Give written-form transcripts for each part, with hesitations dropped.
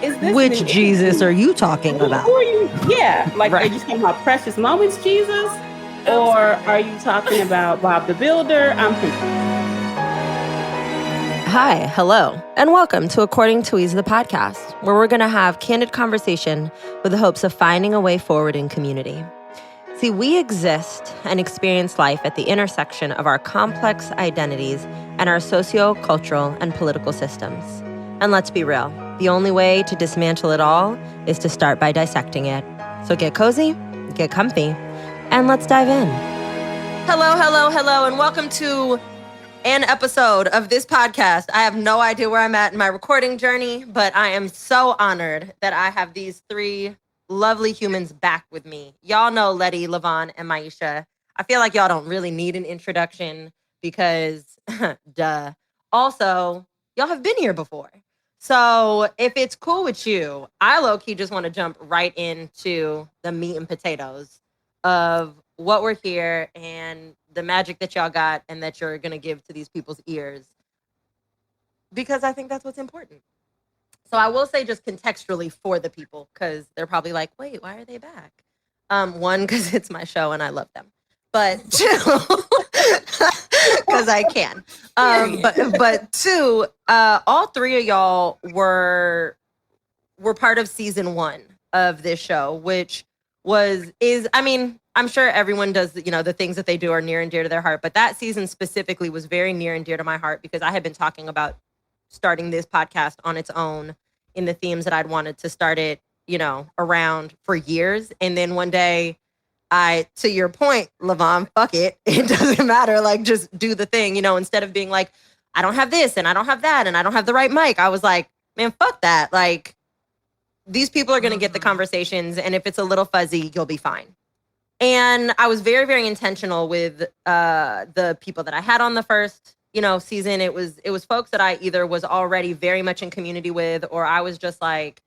is this Which Jesus are you talking about? Who are you? Yeah, like Right. are you talking about Precious Moments Jesus, or are you talking about Bob the Builder? I'm confused. Hi, hello, and welcome to According to Ease, the podcast, where we're going to have candid conversation with the hopes of finding a way forward in community. See, we exist and experience life at the intersection of our complex identities and our socio-cultural and political systems. And let's be real, the only way to dismantle it all is to start by dissecting it. So get cozy, get comfy, and let's dive in. Hello, hello, hello, and welcome to an episode of this podcast. I have no idea where I'm at in my recording journey, but I am so honored that I have these three lovely humans back with me. Y'all know Lettie, Lyvonne, and Myisha. I feel like y'all don't really need an introduction because, duh. Also, y'all have been here before. So if it's cool with you, I low-key just want to jump right into the meat and potatoes of what we're here and the magic that y'all got and that you're going to give to these people's ears, because I think that's what's important. So I will say just contextually for the people, because they're probably like, wait, why are they back? One, because it's my show and I love them. But two, because I can. But two, all three of y'all were part of season 1 of this show, which I'm sure everyone does, the things that they do are near and dear to their heart. But that season specifically was very near and dear to my heart because I had been talking about starting this podcast on its own in the themes that I'd wanted to start it, around for years. And then one day to your point, Lyvonne, fuck it. It doesn't matter. Like, just do the thing, instead of being like, I don't have this and I don't have that and I don't have the right mic. I was like, man, fuck that. Like, these people are going to get the conversations. And if it's a little fuzzy, you'll be fine. And I was very, very intentional with the people that I had on the first, season. It was folks that I either was already very much in community with, or I was just like,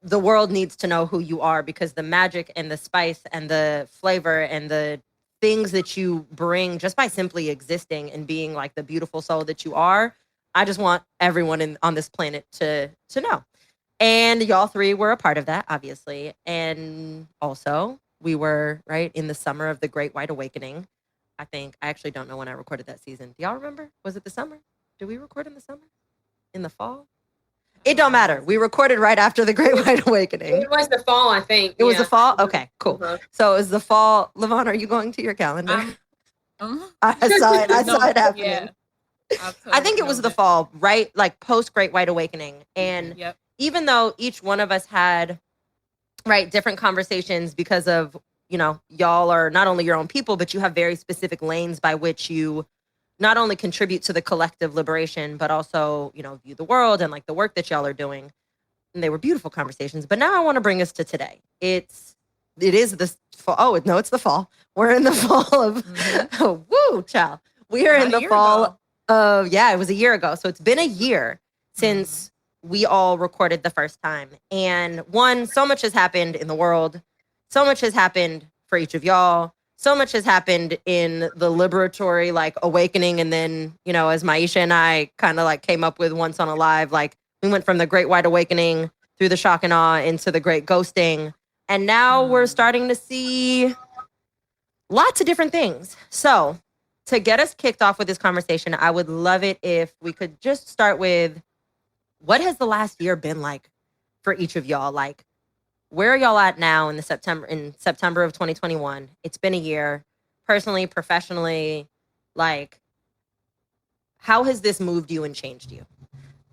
the world needs to know who you are, because the magic and the spice and the flavor and the things that you bring just by simply existing and being like the beautiful soul that you are, I just want everyone on this planet to know. And y'all three were a part of that, obviously. And also, we were right in the summer of the Great White Awakening. I actually don't know when I recorded that season. Do y'all remember? Was it the summer? Did we record in the summer? In the fall? It don't matter. We recorded right after the Great White Awakening. It was the fall, I think. It was the fall? Okay, cool. Uh-huh. So it was the fall. Lyvonne, are you going to your calendar? I saw it happening. Yeah. I think it was the fall, right? Like post Great White Awakening. And even though each one of us had, right, different conversations because of, y'all are not only your own people, but you have very specific lanes by which you not only contribute to the collective liberation, but also, view the world and like the work that y'all are doing. And they were beautiful conversations. But now I want to bring us to today. It is the fall. Oh, no, it's the fall. We're in the fall of, woo, child. We are in the fall of, it was a year ago. So it's been a year since we all recorded the first time. And so much has happened in the world. So much has happened for each of y'all. So much has happened in the liberatory, like, awakening. And then, as Myisha and I kind of like came up with once on a live, like, we went from the Great White Awakening through the shock and awe into the Great Ghosting. And now we're starting to see lots of different things. So to get us kicked off with this conversation, I would love it if we could just start with, what has the last year been like for each of y'all? Like, where are y'all at now in September of 2021? It's been a year, personally, professionally. Like, how has this moved you and changed you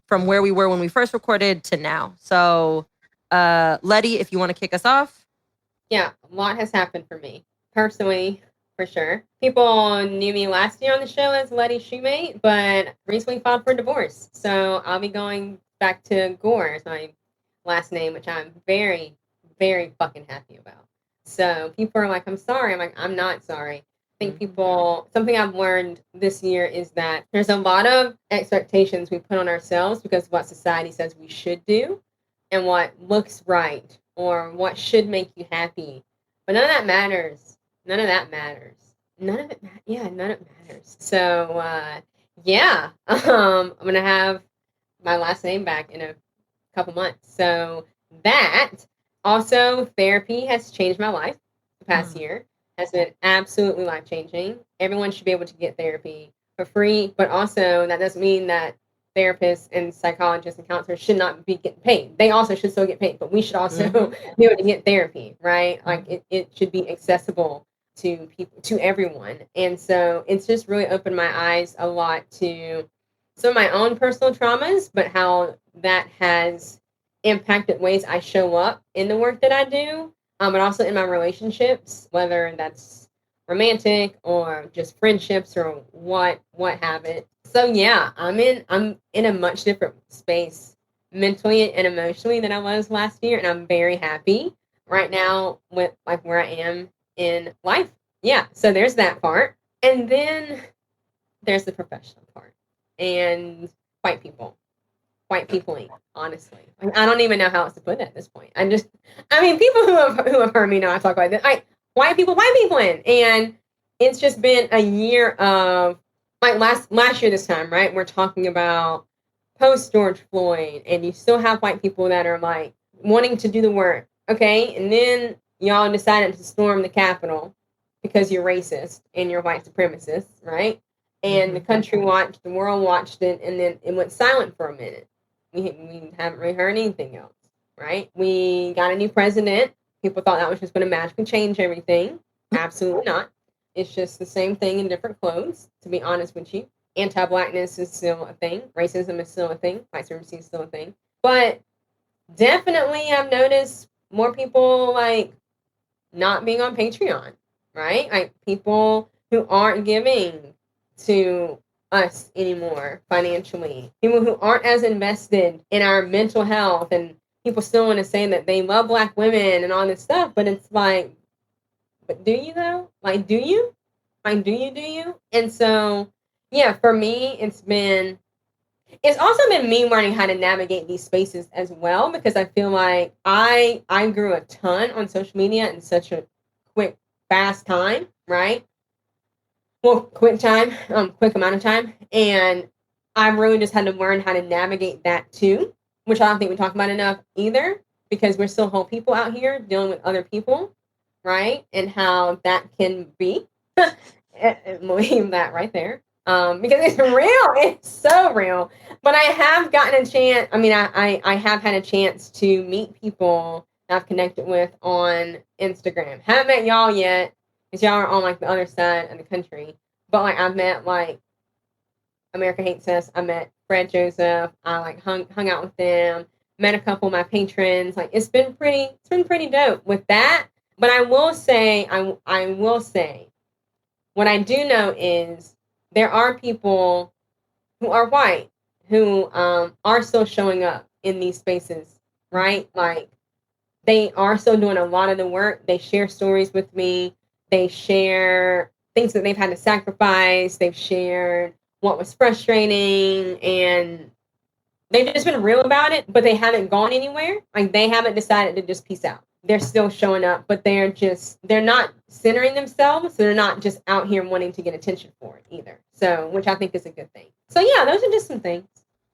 from where we were when we first recorded to now? So, Lettie, if you want to kick us off. Yeah, a lot has happened for me personally, for sure. People knew me last year on the show as Lettie Shoemate, but recently filed for divorce. So I'll be going back to Gore as my last name, which I'm very, very fucking happy about. So people are like, I'm sorry. I'm like, I'm not sorry. I think something I've learned this year is that there's a lot of expectations we put on ourselves because of what society says we should do and what looks right or what should make you happy. But none of that matters. None of that matters. None of it matters. So, I'm going to have my last name back in a couple months. So that also, therapy has changed my life the past year. Has been absolutely life-changing. Everyone should be able to get therapy for free, but also that doesn't mean that therapists and psychologists and counselors should not be getting paid. They also should still get paid, but we should also be able to get therapy, right? Like it should be accessible to people, to everyone. And so it's just really opened my eyes a lot to some of my own personal traumas, but how that has impacted ways I show up in the work that I do, but also in my relationships, whether that's romantic or just friendships or what have it. So yeah, I'm in a much different space mentally and emotionally than I was last year, and I'm very happy right now with like where I am in life. Yeah, so there's that part. And then there's the professional part. And white people, honestly. Like, I don't even know how else to put it at this point. People who have heard me know I talk about this. White people in. And it's just been a year of, like last year this time, right? We're talking about post George Floyd, and you still have white people that are like wanting to do the work, okay? And then y'all decided to storm the Capitol because you're racist and you're white supremacists, right? And the country watched, the world watched it, and then it went silent for a minute. We haven't really heard anything else, right? We got a new president. People thought that was just going to magically change everything. Absolutely not. It's just the same thing in different clothes, to be honest with you. Anti-Blackness is still a thing. Racism is still a thing. White supremacy is still a thing. But definitely I've noticed more people like not being on Patreon, right? Like people who aren't giving to us anymore financially. People who aren't as invested in our mental health, and people still want to say that they love Black women and all this stuff, but it's like, but do you though? Like, do you? Like, do you? And so, yeah, for me, it's also been me learning how to navigate these spaces as well, because I feel like I grew a ton on social media in such a quick, fast time, right? Well, quick amount of time. And I really just had to learn how to navigate that too, which I don't think we talk about enough either, because we're still whole people out here dealing with other people, right? And how that can be. Leave that right there. Because it's real. It's so real. But I have gotten a chance. I mean, I have had a chance to meet people I've connected with on Instagram. Haven't met y'all yet, because y'all are on like the other side of the country. But like I've met like America Hates Us. I met Fred Joseph. I like hung out with them. Met a couple of my patrons. Like it's been pretty dope with that. But I will say, what I do know is there are people who are white who are still showing up in these spaces, right? Like they are still doing a lot of the work. They share stories with me. They share things that they've had to sacrifice. They've shared what was frustrating, and they've just been real about it, but they haven't gone anywhere. Like they haven't decided to just peace out. They're still showing up, but they're not centering themselves. So they're not just out here wanting to get attention for it either. So, which I think is a good thing. So yeah, those are just some things.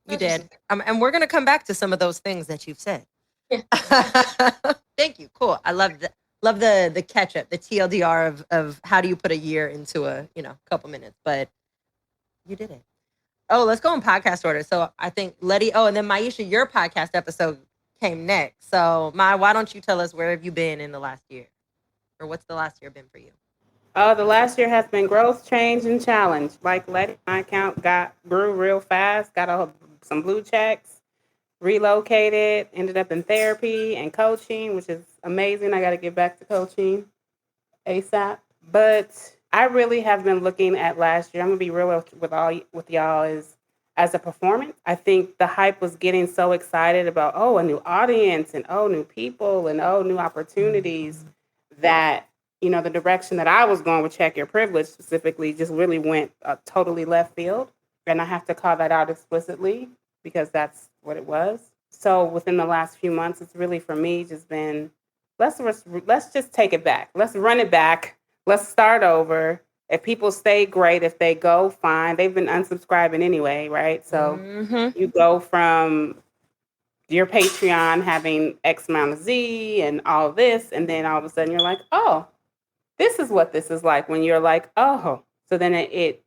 You did. And we're going to come back to some of those things that you've said. Yeah. Thank you. Cool. I love the catch up, the TLDR of how do you put a year into a, couple minutes, but you did it. Oh, let's go in podcast order. So I think Lettie, and then Myisha, your podcast episode came next. So why don't you tell us where have you been in the last year? Or what's the last year been for you? Oh, the last year has been growth, change, and challenge. Like Lettie, my account grew real fast, got some blue checks, relocated, ended up in therapy and coaching, which is amazing. I got to get back to coaching ASAP. But I really have been looking at last year. I'm going to be real with y'all as a performance. I think the hype was getting so excited about, a new audience and, new people and, new opportunities that, the direction that I was going with Check Your Privilege specifically just really went totally left field. And I have to call that out explicitly because that's what it was. So within the last few months, it's really for me just been, let's just take it back. Let's run it back. Let's start over. If people stay, great. If they go, fine. They've been unsubscribing anyway, right? So you go from your Patreon having X amount of Z and all this. And then all of a sudden you're like, oh, this is what this is like when you're like, oh. So then it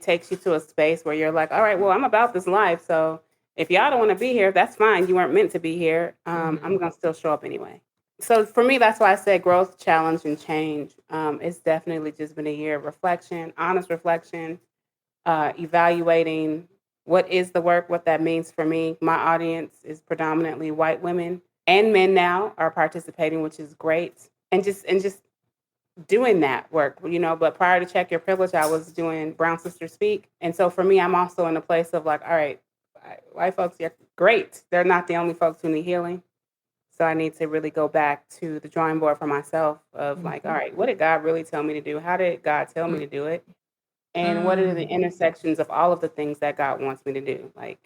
takes you to a space where you're like, all right, well, I'm about this life. So if y'all don't want to be here, that's fine. You weren't meant to be here. I'm going to still show up anyway. So for me, that's why I said growth, challenge, and change. It's definitely just been a year of reflection, honest reflection, evaluating what is the work, what that means for me. My audience is predominantly white women, and men now are participating, which is great. And just doing that work, but prior to Check Your Privilege, I was doing Brown Sisters Speak. And so for me, I'm also in a place of like, all right, white folks, you're great. They're not the only folks who need healing. So I need to really go back to the drawing board for myself of like, all right, what did God really tell me to do? How did God tell me to do it? And what are the intersections of all of the things that God wants me to do? Like,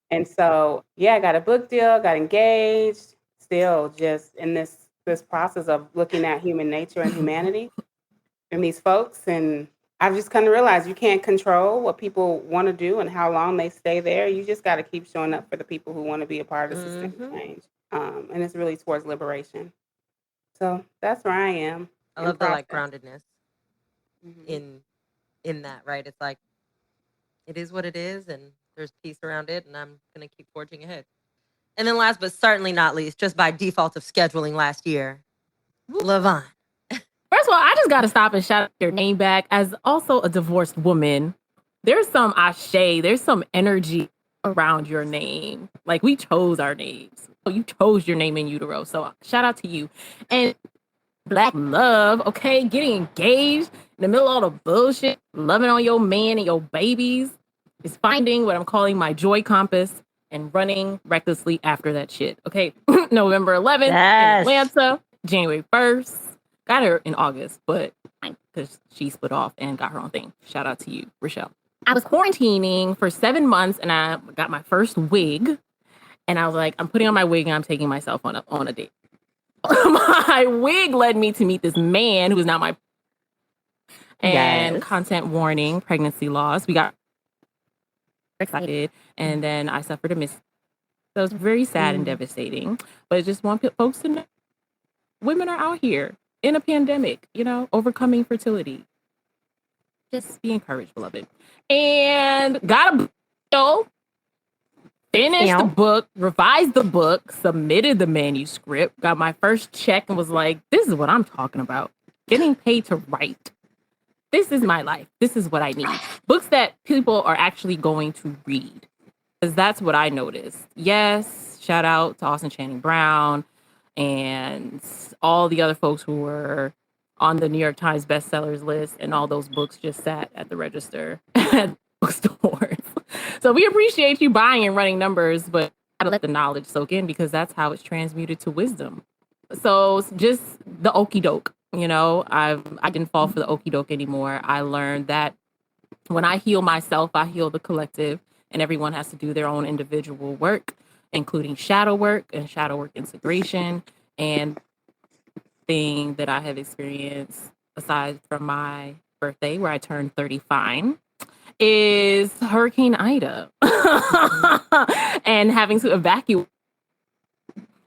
and so, I got a book deal, got engaged, still just in this process of looking at human nature and humanity and these folks. And I've just kind of realized you can't control what people want to do and how long they stay there. You just got to keep showing up for the people who want to be a part of systemic change. And it's really towards liberation. So that's where I am. I love the like groundedness in that, right? It's like, it is what it is, and there's peace around it, and I'm going to keep forging ahead. And then last but certainly not least, just by default of scheduling last year, Lyvonne. First of all, I just got to stop and shout your name back. As also a divorced woman, there's some ashe, there's some energy around your name. Like, we chose our names. So you chose your name in utero. So shout out to you. And Black love, okay? Getting engaged in the middle of all the bullshit, loving on your man and your babies is finding what I'm calling my joy compass and running recklessly after that shit, okay? November 11th in Atlanta, January 1st. Got her in August, but because she split off and got her own thing. Shout out to you, Rochelle. I was quarantining for 7 months and I got my first wig. And I was like, I'm putting on my wig and I'm taking myself on a date. My wig led me to meet this man who is not my... And content warning, pregnancy loss. We got excited. And then I suffered a miss. So it was very sad and devastating. But I just want folks to know women are out here in a pandemic, overcoming fertility. Just be encouraged, beloved. And got a bill, finished the book, revised the book, submitted the manuscript, got my first check and was like, this is what I'm talking about. Getting paid to write. This is my life. This is what I need. Books that people are actually going to read. Because that's what I noticed. Yes, shout out to Austin Channing Brown and all the other folks who were on the New York Times bestsellers list, and all those books just sat at the register at bookstores. So we appreciate you buying and running numbers, but gotta let the knowledge soak in because that's how it's transmuted to wisdom. So just the okie doke, I didn't fall for the okie doke anymore. I learned that when I heal myself, I heal the collective, and everyone has to do their own individual work, including shadow work and shadow work integration. And thing that I have experienced aside from my birthday where I turned 35 is Hurricane Ida and having to evacuate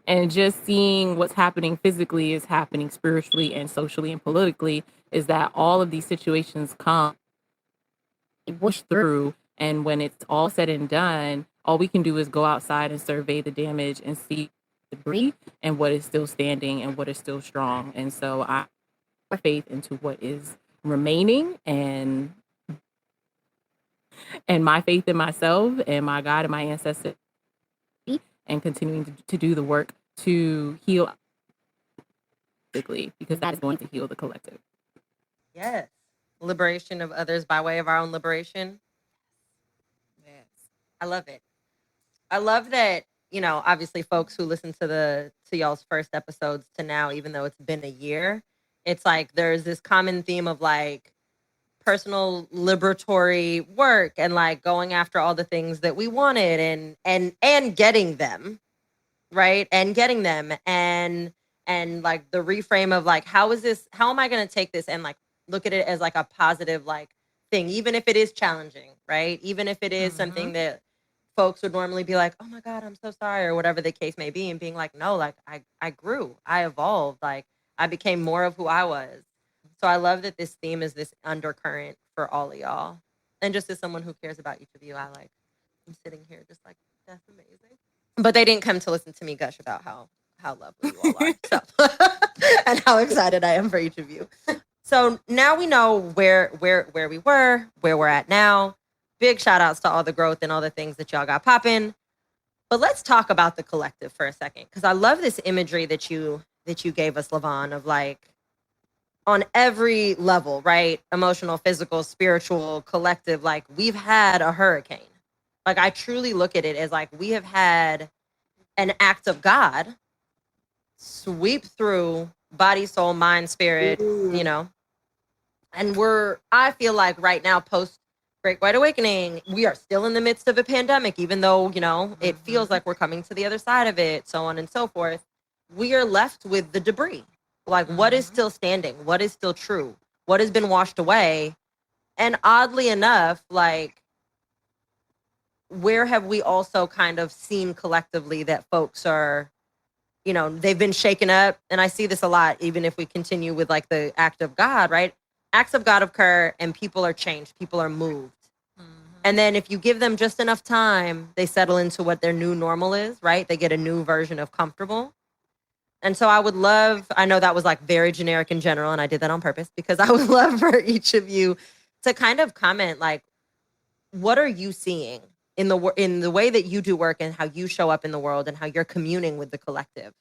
and just seeing what's happening physically is happening spiritually and socially and politically, is that all of these situations come push through, and when it's all said and done, all we can do is go outside and survey the damage and see debris and what is still standing and what is still strong. And so I have faith into what is remaining, and my faith in myself and my God and my ancestors, and continuing to do the work to heal because that is going to heal the collective. Yes. Liberation of others by way of our own liberation. Yes. I love it. I love that, obviously folks who listen to y'all's first episodes to now, even though it's been a year, it's like there's this common theme of like personal liberatory work and like going after all the things that we wanted and getting them, right? And getting them and like the reframe of like, how am I going to take this and like look at it as like a positive like thing, even if it is challenging, right? Even if it is something that folks would normally be like, oh my God, I'm so sorry, or whatever the case may be, and being like, no, like I grew, I evolved, like I became more of who I was. So I love that this theme is this undercurrent for all of y'all. And just as someone who cares about each of you, I'm sitting here just like, that's amazing. But they didn't come to listen to me gush about how lovely you all are. So and how excited I am for each of you. So now we know where we were, where we're at now. Big shout outs to all the growth and all the things that y'all got popping. But let's talk about the collective for a second, because I love this imagery that you gave us, Lyvonne, of like on every level, right? Emotional, physical, spiritual, collective, like we've had a hurricane. Like I truly look at it as like we have had an act of God sweep through body, soul, mind, spirit, you know. And I feel like right now, post Great White Awakening, we are still in the midst of a pandemic, even though, you know, it feels like we're coming to the other side of it, so on and so forth. We are left with the debris. Like, what is still standing? What is still true? What has been washed away? And oddly enough, like, where have we also kind of seen collectively that folks are, you know, they've been shaken up? And I see this a lot, even if we continue with like the act of God, right? Acts of God occur and people are changed. People are moved. And then if you give them just enough time, they settle into what their new normal is, right? They get a new version of comfortable. And so I know that was like very generic in general, and I did that on purpose, because I would love for each of you to kind of comment, like, what are you seeing in the way that you do work and how you show up in the world and how you're communing with the collective?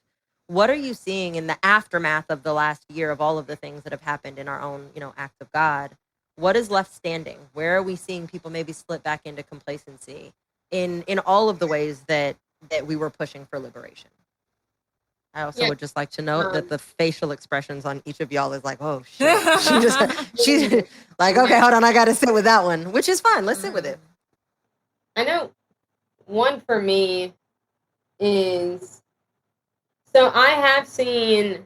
What are you seeing in the aftermath of the last year of all of the things that have happened in our own, you know, act of God? What is left standing? Where are we seeing people maybe slip back into complacency in all of the ways that we were pushing for liberation? I also would just like to note that the facial expressions on each of y'all is like, oh shit. She's like, okay, hold on, I gotta sit with that one, which is fine. Let's sit with it. I know one for me is, so I have seen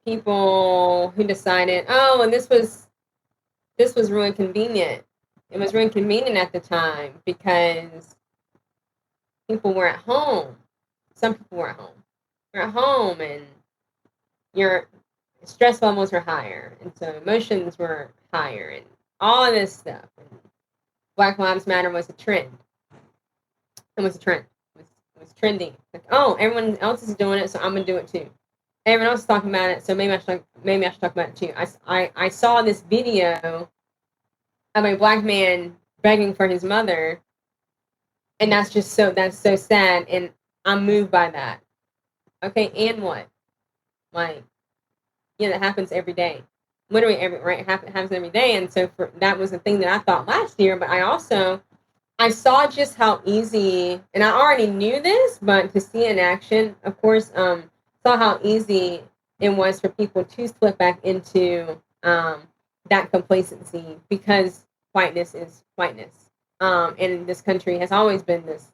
people who decided, oh, and this was really convenient. It was really convenient at the time because people were at home. Some people were at home. You're at home and your stress levels were higher, and so emotions were higher, and all of this stuff. And Black Lives Matter was a trend. It was a trend. It was trending. Like, oh, everyone else is doing it, so I'm gonna do it too. Everyone else is talking about it, so maybe I should talk about it too. I saw this video of a Black man begging for his mother, and that's so sad, and I'm moved by that. Okay, and what? Like, yeah, that happens every day. Literally happens every day. And so that was the thing that I thought last year, but I saw just how easy, and I already knew this, but to see it in action, of course, saw how easy it was for people to slip back into that complacency, because whiteness is whiteness. And this country has always been this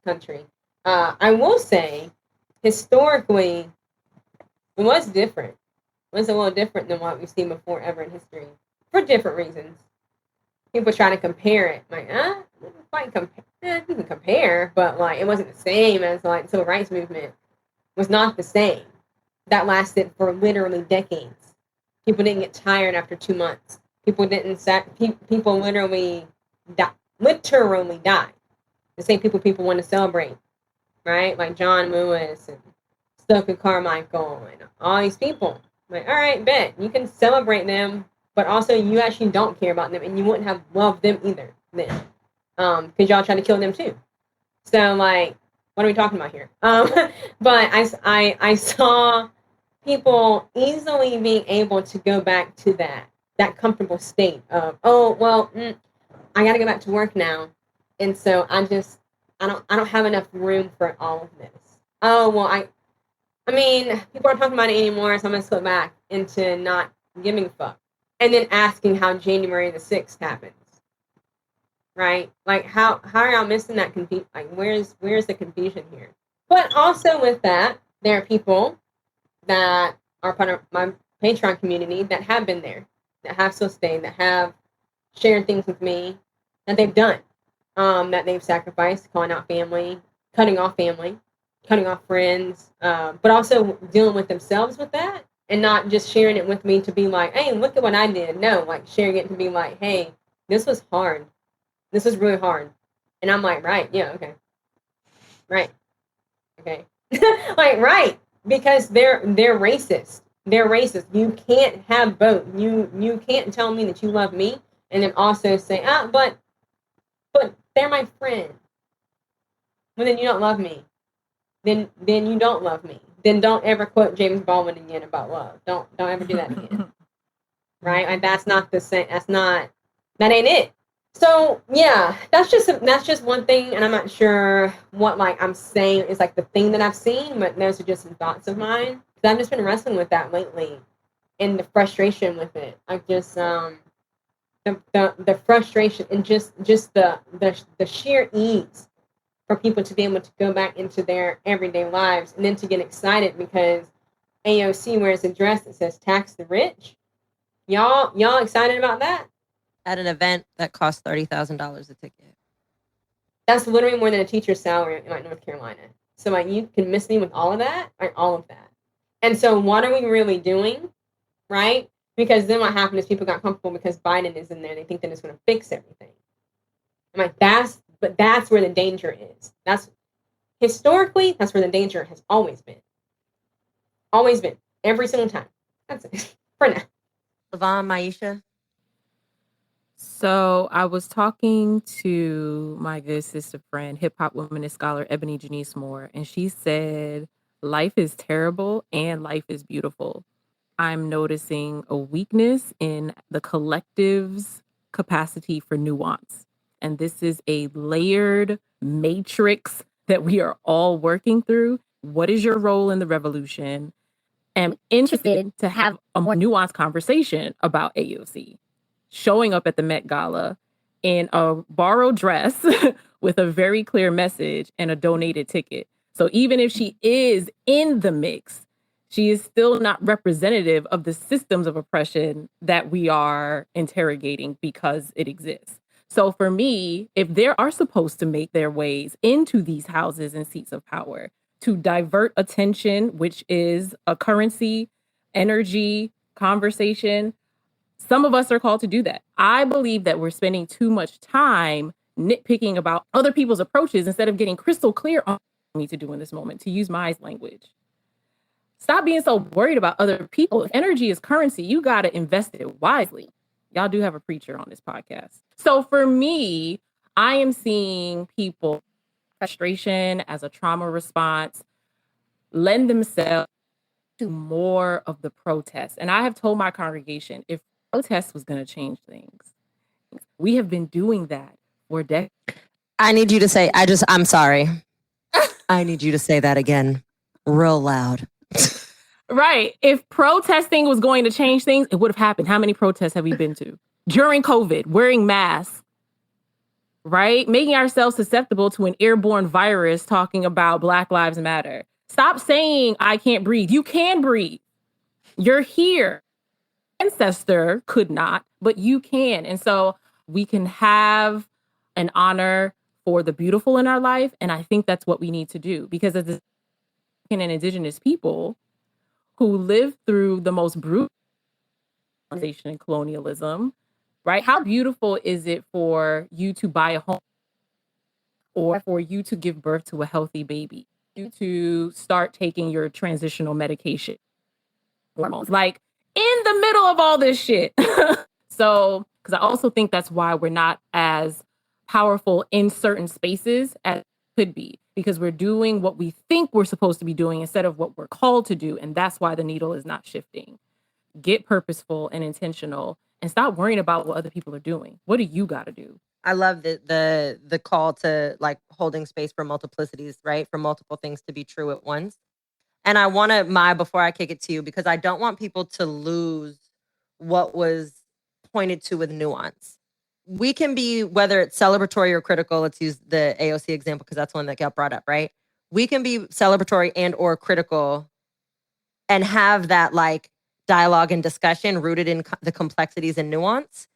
country. I will say, historically, it was different. It was a little different than what we've seen before ever in history, for different reasons. People try to compare it, like, you can compare, but like it wasn't the same as like the civil rights movement was not the same. That lasted for literally decades. People didn't get tired after 2 months. People literally died. The same people want to celebrate. Right? Like John Lewis and Stokely Carmichael and all these people. Like, all right, bet. You can celebrate them, but also you actually don't care about them, and you wouldn't have loved them either then. Because y'all trying to kill them too. So, like, what are we talking about here? But I saw people easily being able to go back to that comfortable state of, oh, well, I got to go back to work now. And so I don't have enough room for all of this. Oh, well, I mean, people aren't talking about it anymore, so I'm going to slip back into not giving a fuck. And then asking how January the 6th happens. Right? Like, how are y'all missing that confusion? Like, where's the confusion here? But also with that, there are people that are part of my Patreon community that have been there, that have still stayed, that have shared things with me that they've done. that they've sacrificed, calling out family, cutting off friends, but also dealing with themselves with that and not just sharing it with me to be like, hey, look at what I did. No, like sharing it to be like, hey, this was hard. This was really hard. And I'm like, right, yeah, okay. Right. Okay. Like, right. Because they're racist. They're racist. You can't have both. You can't tell me that you love me and then also say, but they're my friend. Well, then you don't love me. Then you don't love me. Then don't ever quote James Baldwin again about love. Don't ever do that again. Right? Like that's not the same. That ain't it. So yeah, that's just one thing, and I'm not sure what like I'm saying is like the thing that I've seen, but those are just some thoughts of mine. Because I've just been wrestling with that lately, and the frustration with it. Like just the frustration and just the sheer ease for people to be able to go back into their everyday lives, and then to get excited because AOC wears a dress that says "tax the rich." Y'all excited about that? At an event that costs $30,000 a ticket. That's literally more than a teacher's salary in like North Carolina. So like you can miss me with all of that, like all of that. And so what are we really doing, right? Because then what happened is people got comfortable because Biden is in there. They think that it's going to fix everything. I'm like, that's where the danger is. That's historically, that's where the danger has always been. Always been. Every single time. That's it. For now. Lyvonne, Myisha. So I was talking to my good sister friend, hip hop womanist scholar Ebony Janice Moore, and she said, life is terrible and life is beautiful. I'm noticing a weakness in the collective's capacity for nuance. And this is a layered matrix that we are all working through. What is your role in the revolution? I'm interested to have a more nuanced conversation about AOC. Showing up at the Met Gala in a borrowed dress with a very clear message and a donated ticket. So even if she is in the mix, she is still not representative of the systems of oppression that we are interrogating because it exists. So for me, if they are supposed to make their ways into these houses and seats of power to divert attention, which is a currency, energy, conversation, some of us are called to do that. I believe that we're spending too much time nitpicking about other people's approaches instead of getting crystal clear on what we need to do in this moment, to use my language. Stop being so worried about other people. If energy is currency, you got to invest it wisely. Y'all do have a preacher on this podcast. So for me, I am seeing people frustration as a trauma response lend themselves to more of the protest. And I have told my congregation, if protest was going to change things, we have been doing that for decades. I need you to say, I'm sorry. I need you to say that again, real loud. Right. If protesting was going to change things, it would have happened. How many protests have we been to? During COVID, wearing masks, right? Making ourselves susceptible to an airborne virus talking about Black Lives Matter. Stop saying, I can't breathe. You can breathe. You're here. Ancestor could not, but you can. And so we can have an honor for the beautiful in our life. And I think that's what we need to do, because as an indigenous people who live through the most brutal colonization and colonialism, right? How beautiful is it for you to buy a home, or for you to give birth to a healthy baby, you to start taking your transitional medication, hormones, like in the middle of all this shit. So, because I also think that's why we're not as powerful in certain spaces as could be, because we're doing what we think we're supposed to be doing instead of what we're called to do. And that's why the needle is not shifting. Get purposeful and intentional and stop worrying about what other people are doing. What do you got to do? I love the call to like holding space for multiplicities, right? For multiple things to be true at once. And I want to, before I kick it to you, because I don't want people to lose what was pointed to with nuance. We can be, whether it's celebratory or critical, let's use the AOC example because that's one that got brought up, right? We can be celebratory and or critical and have that like dialogue and discussion rooted in the complexities and nuance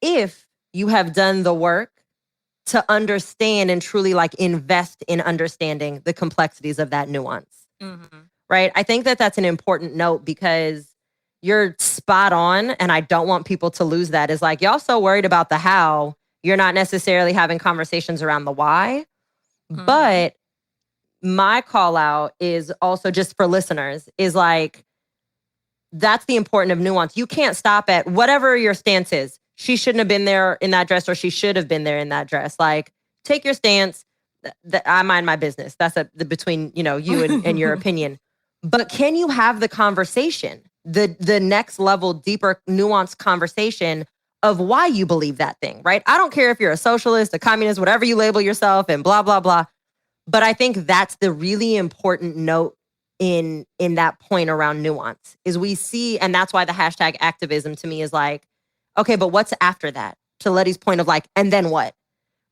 if you have done the work to understand and truly like invest in understanding the complexities of that nuance. Mm-hmm. Right? I think that that's an important note because you're spot on. And I don't want people to lose that. Is like, y'all so worried about the how, you're not necessarily having conversations around the why. Mm-hmm. But my call out is also just for listeners is like, that's the importance of nuance. You can't stop at whatever your stance is. She shouldn't have been there in that dress or she should have been there in that dress. Like, take your stance. I mind my business. That's between, you and your opinion. But can you have the conversation, the next level, deeper, nuanced conversation of why you believe that thing, right? I don't care if you're a socialist, a communist, whatever you label yourself and blah, blah, blah. But I think that's the really important note in that point around nuance is we see, and that's why the hashtag activism to me is like, okay, but what's after that? To Lettie's point of like, and then what?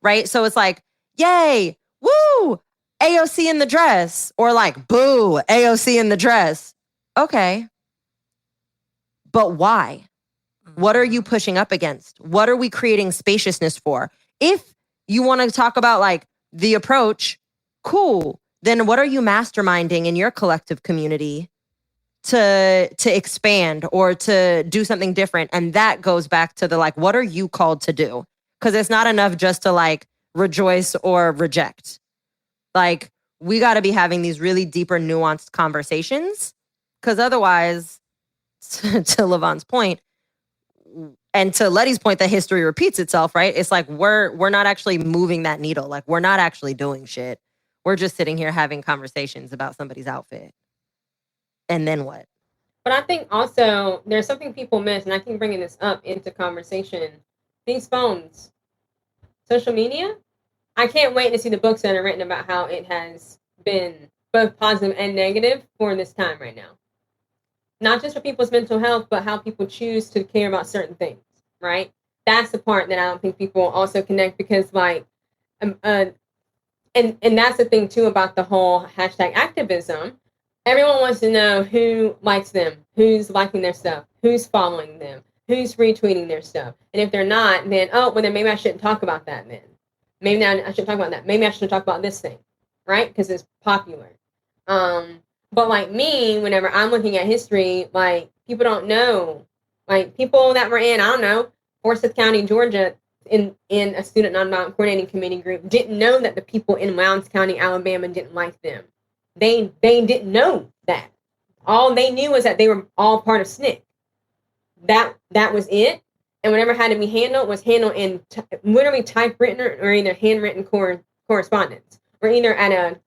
Right? So it's like, yay, woo, AOC in the dress, or like, boo, AOC in the dress. Okay. But why? What are you pushing up against? What are we creating spaciousness for? If you want to talk about like the approach, cool. Then what are you masterminding in your collective community to expand or to do something different? And that goes back to the like, what are you called to do? Because it's not enough just to like rejoice or reject. Like, we got to be having these really deeper, nuanced conversations. Because otherwise, to Lyvonne's point, and to Lettie's point, that history repeats itself, right? It's like we're not actually moving that needle. Like, we're not actually doing shit. We're just sitting here having conversations about somebody's outfit. And then what? But I think also there's something people miss, and I keep bringing this up into conversation. These phones, social media, I can't wait to see the books that are written about how it has been both positive and negative for this time right now. Not just for people's mental health, but how people choose to care about certain things, right? That's the part that I don't think people also connect because, like, and that's the thing, too, about the whole hashtag activism. Everyone wants to know who likes them, who's liking their stuff, who's following them, who's retweeting their stuff. And if they're not, then, then maybe I shouldn't talk about that then. Maybe I shouldn't talk about that. Maybe I should talk about this thing, right? Because it's popular. But like me, whenever I'm looking at history, like people don't know, like people that were in, I don't know, Forsyth County, Georgia, in a student nonviolent coordinating committee group, didn't know that the people in Lowndes County, Alabama, didn't like them. They didn't know that. All they knew was that they were all part of SNCC. That was it. And whatever had to be handled was handled in literally typewritten or either handwritten correspondence, or either at a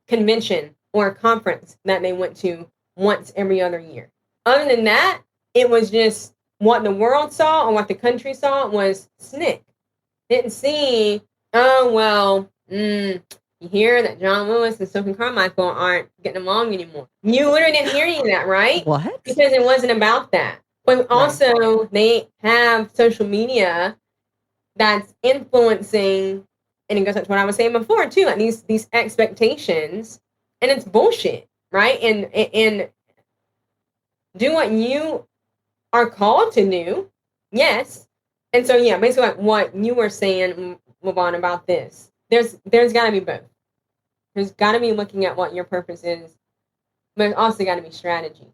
convention or a conference that they went to once every other year. Other than that, it was just what the world saw or what the country saw was SNCC. Didn't see, you hear that John Lewis and Sophie Carmichael aren't getting along anymore. You literally didn't hear any of that, right? What? Because it wasn't about that. But also, they have social media that's influencing, and it goes back to what I was saying before, too, like these expectations, and it's bullshit, right? And do what you are called to do, yes. And so, yeah, basically like what you were saying, Lyvonne, about this. There's got to be both. There's got to be looking at what your purpose is, but there's also got to be strategy.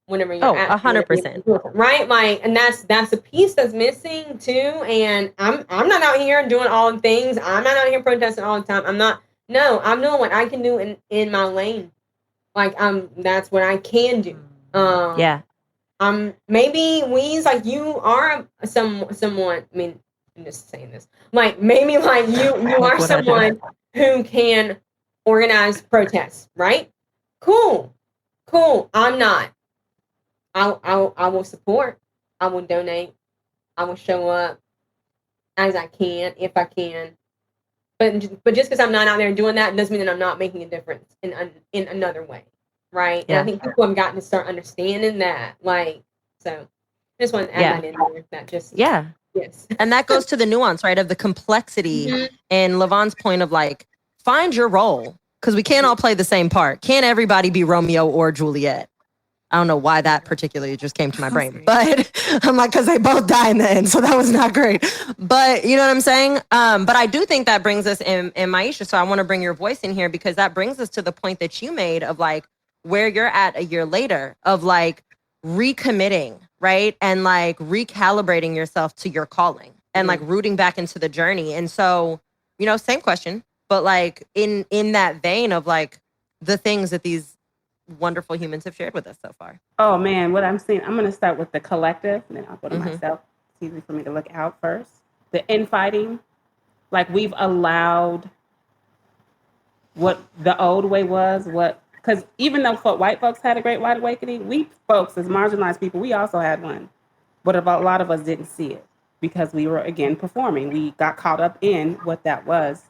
Whenever you're 100%, right? Like, and that's a piece that's missing too. And I'm not out here doing all the things. I'm not out here protesting all the time. I'm doing what I can do in my lane. Like, that's what I can do. Yeah. Maybe Weeze, like you are someone. I mean, I'm just saying this. Like, maybe like you are someone who can organize protests, right? Cool. I'm not. I will support. I will donate. I will show up as I can, if I can. But just because I'm not out there doing that doesn't mean that I'm not making a difference in another way, right? Yeah. And I think people have gotten to start understanding that. Like, so I just want to add that in there. That just yes. And that goes to the nuance, right, of the complexity. Mm-hmm. And Lyvonne's point of like, find your role, because we can't all play the same part. Can't everybody be Romeo or Juliet? I don't know why that particularly just came to my brain, but I'm like, because they both die in the end, so that was not great. But you know what I'm saying? But I do think that brings us in Myisha, so I want to bring your voice in here because that brings us to the point that you made of like where you're at a year later of like recommitting, right? And like recalibrating yourself to your calling and like rooting back into the journey. And so, you know, same question, but like in that vein of like the things that these wonderful humans have shared with us so far. Oh man, what I'm seeing, I'm going to start with the collective and then I'll go to myself. It's easy for me to look out first. The infighting, like we've allowed what the old way was, because even though white folks had a great white awakening, we folks as marginalized people, we also had one. But a lot of us didn't see it because we were, again, performing. We got caught up in what that was.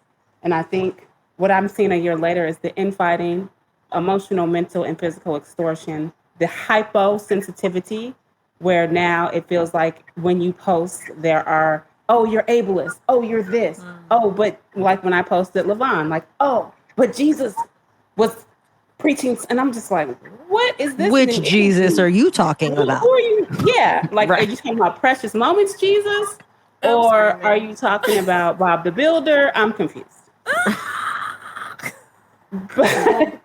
And I think what I'm seeing a year later is the infighting, emotional, mental, and physical extortion, the hyposensitivity, where now it feels like when you post, there are, oh, you're ableist. Oh, you're this. Oh, but like when I posted Lyvonne, like, oh, but Jesus was preaching. And I'm just like, what is this? Which Jesus are you talking about? Who are you? Yeah. Like, Right. Are you talking about precious moments, Jesus? Or are you talking about Bob the Builder? I'm confused. But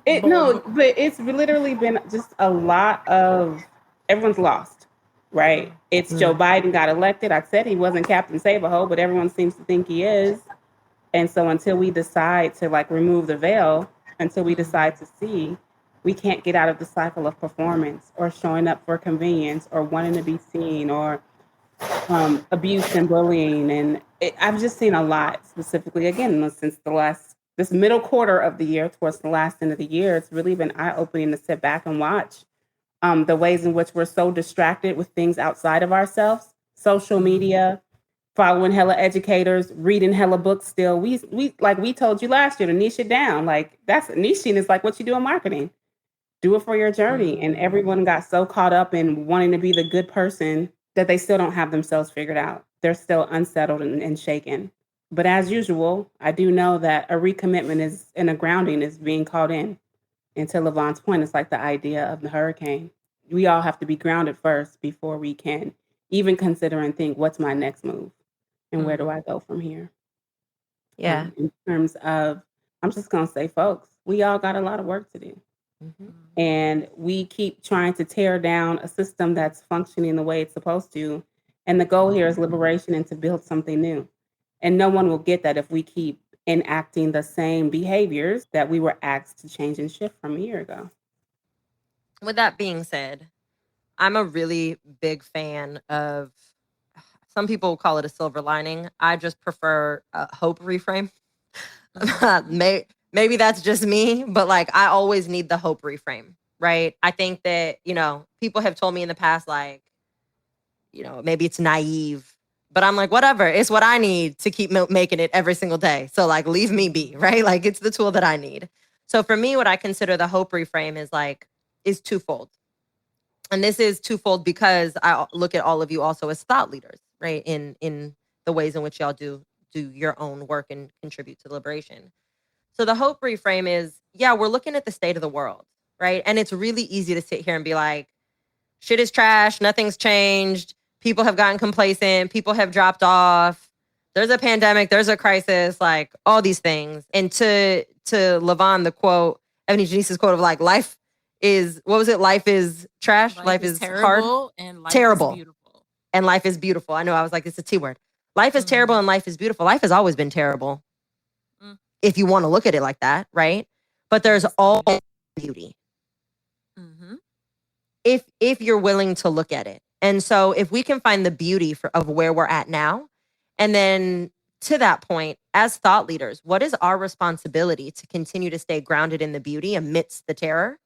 it's literally been just a lot of, everyone's lost, right? It's Joe Biden got elected. I said he wasn't Captain Save-A-Ho, but everyone seems to think he is. And so until we decide to like remove the veil, until we decide to see, we can't get out of the cycle of performance or showing up for convenience or wanting to be seen or abuse and bullying. And I've just seen a lot specifically, again, since this middle quarter of the year towards the last end of the year. It's really been eye-opening to sit back and watch the ways in which we're so distracted with things outside of ourselves, social media, following hella educators, reading hella books still. We like we told you last year to niche it down. Like that's niching is like what you do in marketing. Do it for your journey. And everyone got so caught up in wanting to be the good person that they still don't have themselves figured out. They're still unsettled and shaken. But as usual, I do know that a recommitment and a grounding is being called in. And to Lyvonne's point, it's like the idea of the hurricane. We all have to be grounded first before we can even consider and think, what's my next move? And where do I go from here? Yeah. In terms of, I'm just going to say, folks, we all got a lot of work to do. And we keep trying to tear down a system that's functioning the way it's supposed to. And the goal here is liberation and to build something new. And no one will get that if we keep enacting the same behaviors that we were asked to change and shift from a year ago. With that being said, I'm a really big fan of, some people call it a silver lining. I just prefer a hope reframe. Maybe that's just me, but like I always need the hope reframe, right? I think that, you know, people have told me in the past, like, you know, maybe it's naive, but I'm like, whatever, it's what I need to keep making it every single day. So like, leave me be, right? Like it's the tool that I need. So for me, what I consider the hope reframe is twofold. And this is twofold because I look at all of you also as thought leaders, right? In the ways in which y'all do your own work and contribute to liberation. So the hope reframe is, yeah, we're looking at the state of the world, right? And it's really easy to sit here and be like, shit is trash, nothing's changed, people have gotten complacent, people have dropped off, there's a pandemic, there's a crisis, like all these things. And to Lyvonne, the quote, Ebony Janice's quote of like, life is, what was it? Life is trash, life is terrible, hard, and life terrible. is beautiful. And life is beautiful. I know, I was like, it's a T word. Life is terrible and life is beautiful. Life has always been terrible. If you want to look at it like that, right? But there's all beauty. If you're willing to look at it. And so if we can find the beauty of where we're at now, and then to that point, as thought leaders, what is our responsibility to continue to stay grounded in the beauty amidst the terror?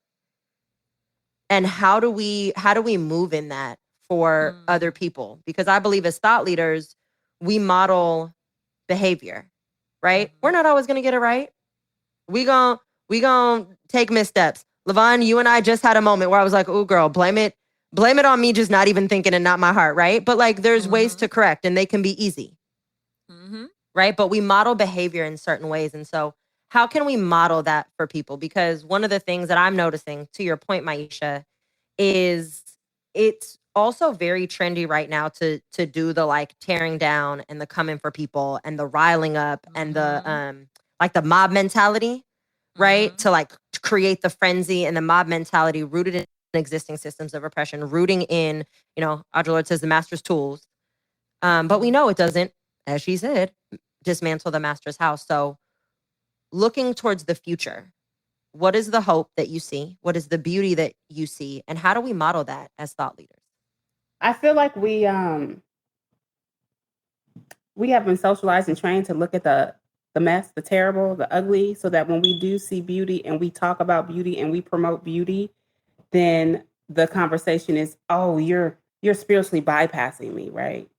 And how do we move in that for other people? Because I believe as thought leaders, we model behavior, right? We're not always going to get it right. We gon' take missteps. Lyvonne, you and I just had a moment where I was like, oh girl, blame it on me just not even thinking and not my heart, right? But like there's ways to correct and they can be easy, right? But we model behavior in certain ways. And so how can we model that for people? Because one of the things that I'm noticing, to your point, Myisha, is it's also very trendy right now to do the like tearing down and the coming for people and the riling up and the like the mob mentality, right? To like create the frenzy and the mob mentality rooted in existing systems of oppression, rooting in, you know, our Lord says the master's tools. But we know it doesn't, as she said, dismantle the master's house. So looking towards the future, what is the hope that you see? What is the beauty that you see? And how do we model that as thought leaders? I feel like we have been socialized and trained to look at the mess, the terrible, the ugly, so that when we do see beauty and we talk about beauty and we promote beauty, then the conversation is, oh, you're spiritually bypassing me, right?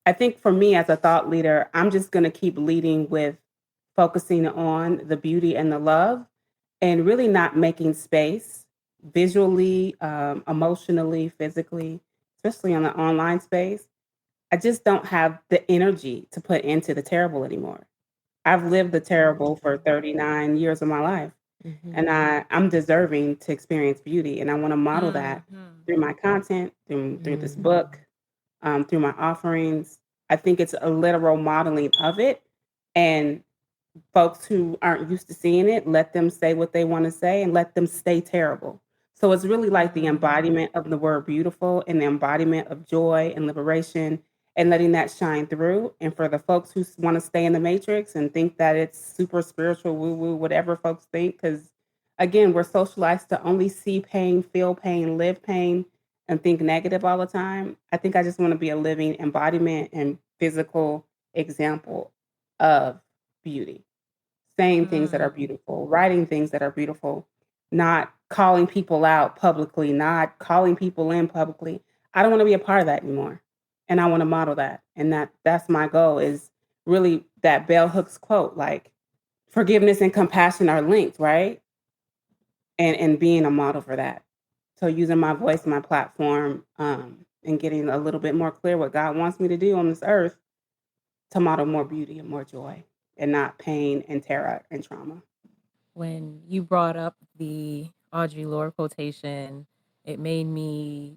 I think for me as a thought leader, I'm just going to keep leading with focusing on the beauty and the love and really not making space visually, emotionally, physically, especially on the online space. I just don't have the energy to put into the terrible anymore. I've lived the terrible for 39 years of my life. And I'm deserving to experience beauty. And I want to model that through my content, through this book, through my offerings. I think it's a literal modeling of it. And folks who aren't used to seeing it, let them say what they want to say and let them stay terrible. So it's really like the embodiment of the word beautiful and the embodiment of joy and liberation and letting that shine through. And for the folks who want to stay in the matrix and think that it's super spiritual, woo-woo, whatever folks think, because again, we're socialized to only see pain, feel pain, live pain, and think negative all the time. I think I just want to be a living embodiment and physical example of beauty, saying things that are beautiful, writing things that are beautiful, not calling people out publicly, not calling people in publicly. I don't want to be a part of that anymore. And I want to model that. And that's my goal, is really that Bell Hooks quote, like forgiveness and compassion are linked, right? And being a model for that. So using my voice, my platform, and getting a little bit more clear what God wants me to do on this earth to model more beauty and more joy and not pain and terror and trauma. When you brought up the Audre Lorde quotation, it made me,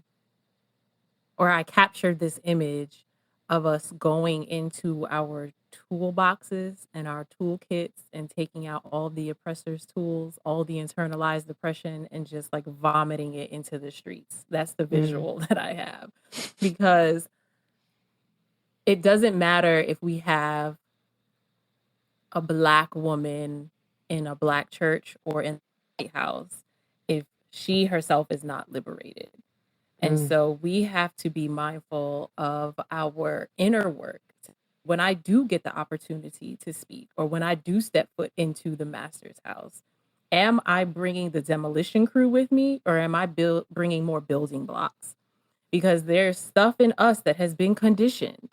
or I captured this image of us going into our toolboxes and our toolkits and taking out all the oppressor's tools, all the internalized oppression, and just like vomiting it into the streets. That's the visual that I have. Because it doesn't matter if we have a Black woman in a Black church or in the White House if she herself is not liberated. And so we have to be mindful of our inner work. When I do get the opportunity to speak, or when I do step foot into the master's house, am I bringing the demolition crew with me, or am I bringing more building blocks? Because there's stuff in us that has been conditioned,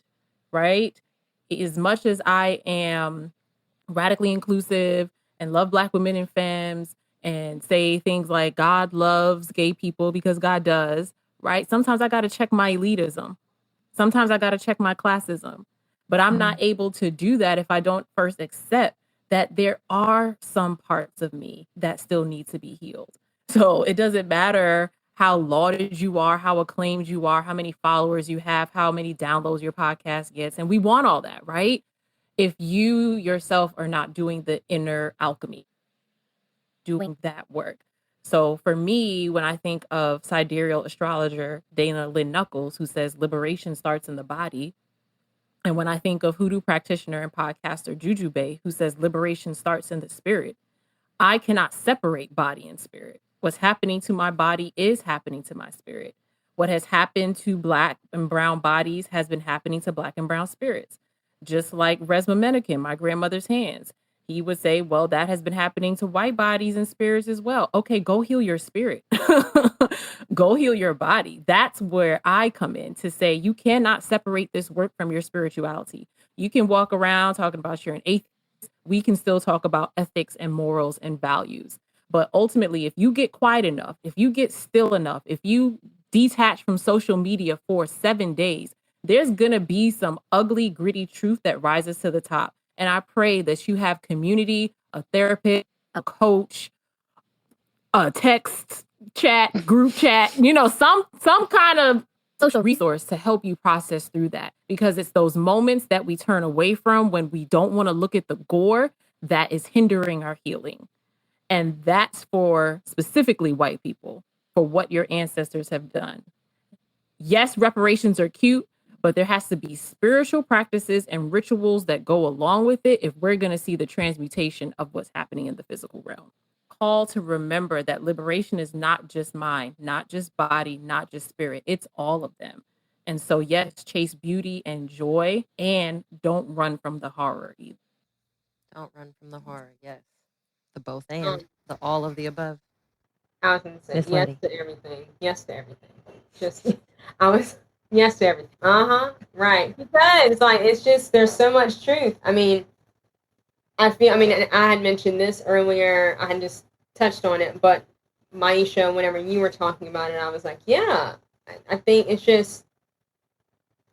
right? As much as I am radically inclusive and love Black women and femmes and say things like God loves gay people because God does, right? Sometimes I got to check my elitism. Sometimes I got to check my classism. But I'm not able to do that if I don't first accept that there are some parts of me that still need to be healed. So it doesn't matter how lauded you are, how acclaimed you are, how many followers you have, how many downloads your podcast gets. And we want all that, right? If you yourself are not doing the inner alchemy, doing that work. So for me, when I think of sidereal astrologer Dana Lynn Knuckles, who says liberation starts in the body, and when I think of hoodoo practitioner and podcaster Juju Bay, who says liberation starts in the spirit, I cannot separate body and spirit. What's happening to my body is happening to my spirit. What has happened to Black and brown bodies has been happening to Black and brown spirits. Just like Resma Menakem, my grandmother's hands. He would say, well, that has been happening to white bodies and spirits as well. Okay, go heal your spirit. Go heal your body. That's where I come in to say you cannot separate this work from your spirituality. You can walk around talking about you're an atheist. We can still talk about ethics and morals and values. But ultimately, if you get quiet enough, if you get still enough, if you detach from social media for 7 days, there's going to be some ugly, gritty truth that rises to the top. And I pray that you have community a therapist, a coach, a text chat, group chat, some kind of social resource to help you process through that, because it's those moments that we turn away from when we don't want to look at the gore that is hindering our healing. And that's for specifically white people, for what your ancestors have done. Yes, reparations are cute, but there has to be spiritual practices and rituals that go along with it if we're going to see the transmutation of what's happening in the physical realm. Call to remember that liberation is not just mind, not just body, not just spirit. It's all of them. And so, yes, chase beauty and joy, and don't run from the horror either. Don't run from the horror. Yes. The both and the all of the above. I was going to say Miss yes Lettie. to everything. Yes to everything. Yes to everything. Right. Because it's just, there's so much truth. I had mentioned this earlier. I had just touched on it, but Myisha, whenever you were talking about it, I was like, yeah, I think it's just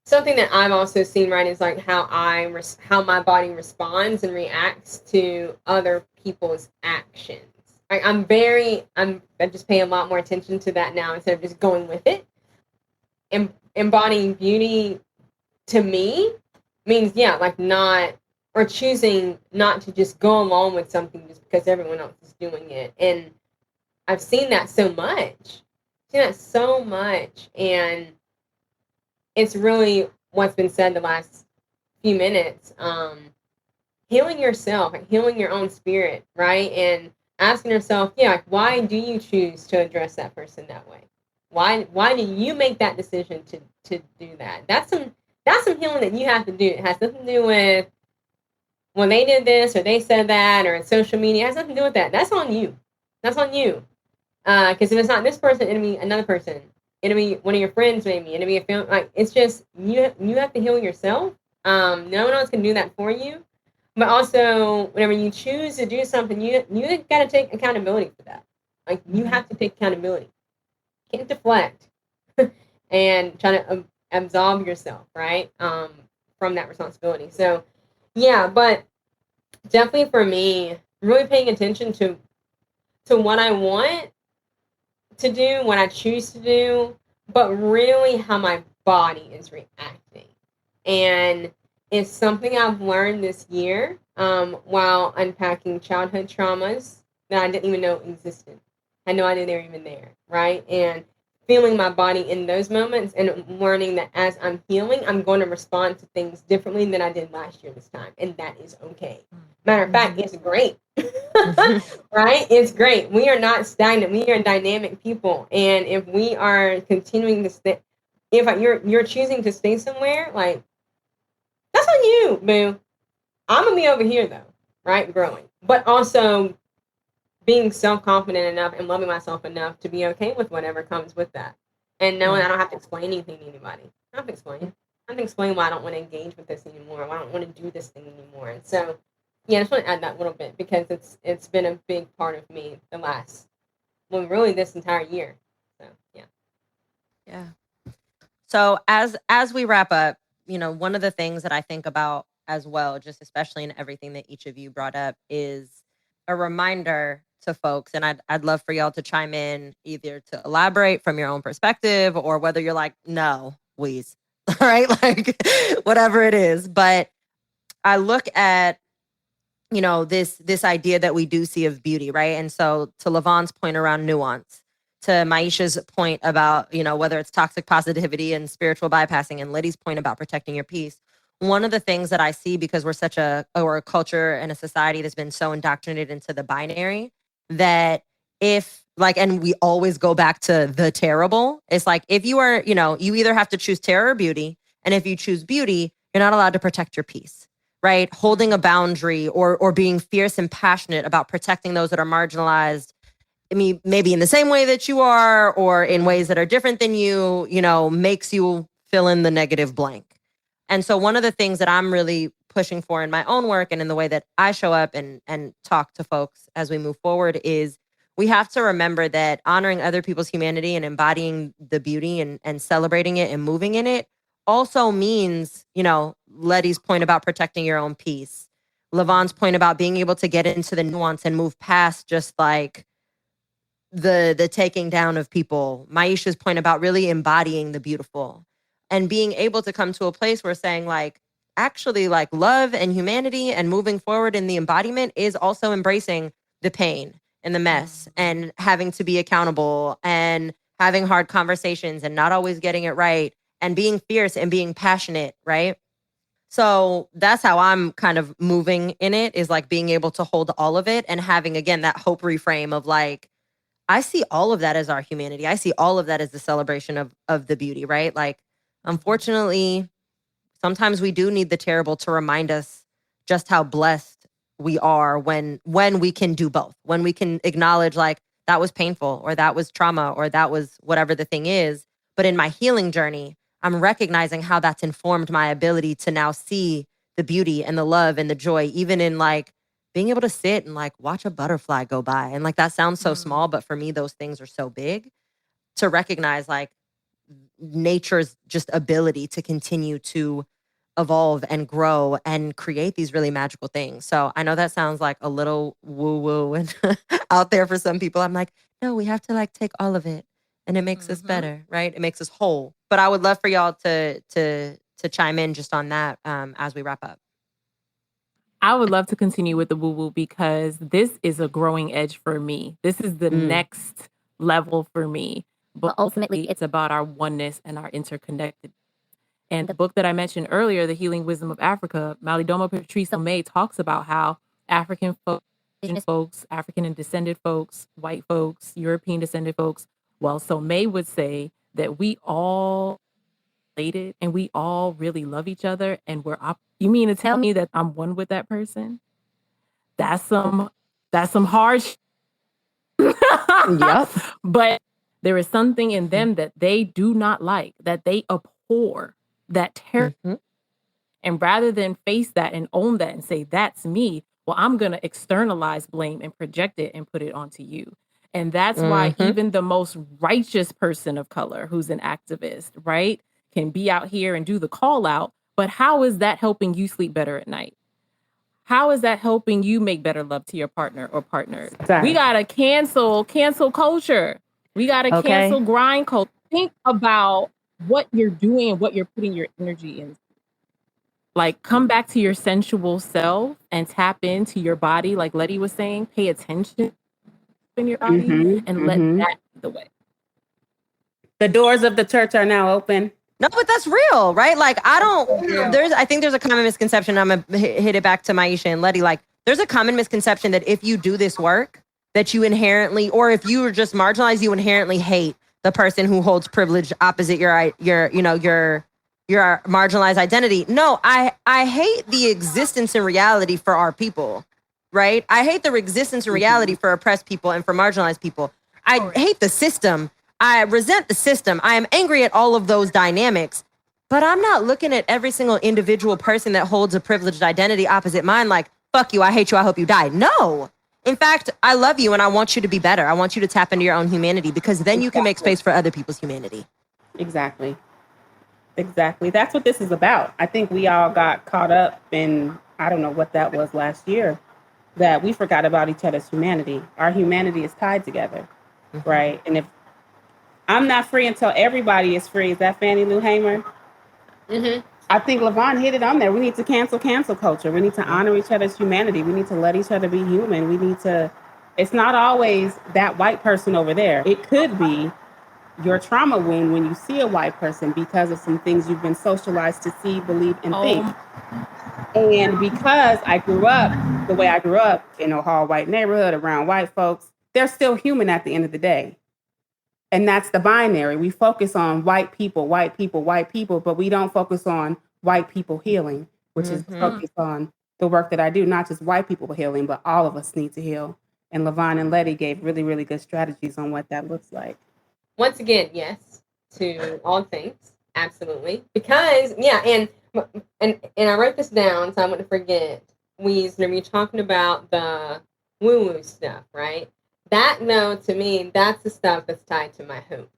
something that I've also seen, right, is like how my body responds and reacts to other people's actions. I just pay a lot more attention to that now instead of just going with it. Embodying beauty to me means, choosing not to just go along with something just because everyone else is doing it. And I've seen that so much. And it's really what's been said the last few minutes. Healing yourself, healing your own spirit, right? And asking yourself, why do you choose to address that person that way? Why do you make that decision to do that? That's some healing that you have to do. It has nothing to do with when they did this or they said that or in social media. It has nothing to do with that. That's on you. Because if it's not this person, it'll be another person. It'll be one of your friends, maybe. It'll be a family. It's just you have to heal yourself. No one else can do that for you. But also, whenever you choose to do something, you got to take accountability for that. You have to take accountability. You can't deflect and try to absolve yourself, right, from that responsibility. So, yeah, but definitely for me, really paying attention to what I want to do, what I choose to do, but really how my body is reacting. And it's something I've learned this year while unpacking childhood traumas that I didn't even know existed. I had no idea they were even there, right? And feeling my body in those moments and learning that as I'm healing, I'm going to respond to things differently than I did last year this time. And that is okay. Matter of fact, it's great. Right? It's great. We are not stagnant. We are dynamic people. And if we are continuing to stay, if you're choosing to stay somewhere, that's on you, boo. I'm going to be over here, though, right? Growing. But also being self-confident enough and loving myself enough to be okay with whatever comes with that. And knowing I don't have to explain anything to anybody. I don't have to explain. I don't have to explain why I don't want to engage with this anymore, why I don't want to do this thing anymore. And so, yeah, I just want to add that little bit because it's been a big part of me really this entire year. So, yeah. Yeah. So as we wrap up, one of the things that I think about as well, just especially in everything that each of you brought up, is a reminder to folks. And I'd love for y'all to chime in either to elaborate from your own perspective or whether you're like, no, wheeze, right? Whatever it is. But I look at, this idea that we do see of beauty, right? And so to Lyvonne's point around nuance, to Myisha's point about, whether it's toxic positivity and spiritual bypassing, and Lettie's point about protecting your peace. One of the things that I see, because we're such a culture and a society that's been so indoctrinated into the binary, that and we always go back to the terrible. It's like, if you are, you either have to choose terror or beauty. And if you choose beauty, you're not allowed to protect your peace, right? Holding a boundary or being fierce and passionate about protecting those that are marginalized. I mean, maybe in the same way that you are, or in ways that are different than you, makes you fill in the negative blank. And so one of the things that I'm really pushing for in my own work and in the way that I show up and talk to folks as we move forward is we have to remember that honoring other people's humanity and embodying the beauty and celebrating it and moving in it also means, Lettie's point about protecting your own peace. Lyvonne's point about being able to get into the nuance and move past just like the taking down of people. Myisha's point about really embodying the beautiful and being able to come to a place where saying like, actually like love and humanity and moving forward in the embodiment is also embracing the pain and the mess and having to be accountable and having hard conversations and not always getting it right and being fierce and being passionate, right? So that's how I'm kind of moving in it, is like being able to hold all of it and having, again, that hope reframe of like, I see all of that as our humanity. I see all of that as the celebration of the beauty, right? Like, unfortunately, sometimes we do need the terrible to remind us just how blessed we are when we can do both, when we can acknowledge like that was painful or that was trauma or that was whatever the thing is. But in my healing journey, I'm recognizing how that's informed my ability to now see the beauty and the love and the joy, even in like being able to sit and like watch a butterfly go by. And like, that sounds so small, but for me, those things are so big to recognize like nature's just ability to continue to evolve and grow and create these really magical things. So I know that sounds like a little woo-woo and out there for some people. I'm like, no, we have to like take all of it and it makes us better, right? It makes us whole. But I would love for y'all to chime in just on that as we wrap up. I would love to continue with the woo-woo because this is a growing edge for me. This is the next level for me. But ultimately, it's about our oneness and our interconnected. And the book that I mentioned earlier, The Healing Wisdom of Africa, Malidoma Patrice May talks about how African folks, indigenous folks, African and descended folks, white folks, European descended folks, well, so May would say that we all related and we all really love each other and you mean to tell me that I'm one with that person? That's some hard Yep. But there is something in them that they do not like, that they abhor, that terror. And rather than face that and own that and say, that's me, well, I'm going to externalize blame and project it and put it onto you. And that's why even the most righteous person of color who's an activist, right, can be out here and do the call out. But how is that helping you sleep better at night? How is that helping you make better love to your partner or partners? Exactly. We got to cancel culture. We got to cancel grind culture. Think about what you're doing and what you're putting your energy in. Like, come back to your sensual self and tap into your body. Like Lettie was saying, pay attention in your body and let that be the way. The doors of the church are now open. No, but that's real, right? Like, I think there's a common misconception. I'm going to hit it back to Myisha and Lettie. Like, there's a common misconception that if you do this work, that you inherently, or if you are just marginalized, you inherently hate the person who holds privilege opposite your marginalized identity. No, I hate the existence and reality for our people, right? I hate the existence and reality for oppressed people and for marginalized people. I hate the system. I resent the system. I am angry at all of those dynamics, but I'm not looking at every single individual person that holds a privileged identity opposite mine like, fuck you, I hate you, I hope you die. No. In fact, I love you and I want you to be better. I want you to tap into your own humanity because then you can make space for other people's humanity. Exactly. That's what this is about. I think we all got caught up in, I don't know what that was last year, that we forgot about each other's humanity. Our humanity is tied together, right? And if I'm not free until everybody is free, is that Fannie Lou Hamer? I think Lyvonne hit it on there. We need to cancel culture. We need to honor each other's humanity. We need to let each other be human. We need to, it's not always that white person over there. It could be your trauma wound when you see a white person because of some things you've been socialized to see, believe, and think. And because I grew up the way I grew up in a all-white neighborhood around white folks, they're still human at the end of the day. And that's the binary. We focus on white people, but we don't focus on white people healing, which is focused on the work that I do. Not just white people healing, but all of us need to heal. And Lyvonne and Lettie gave really, really good strategies on what that looks like. Once again, yes to all things, absolutely. Because and I wrote this down, so I'm going to forget. We're going to be talking about the woo-woo stuff, right? That, no, to me, that's the stuff that's tied to my hope,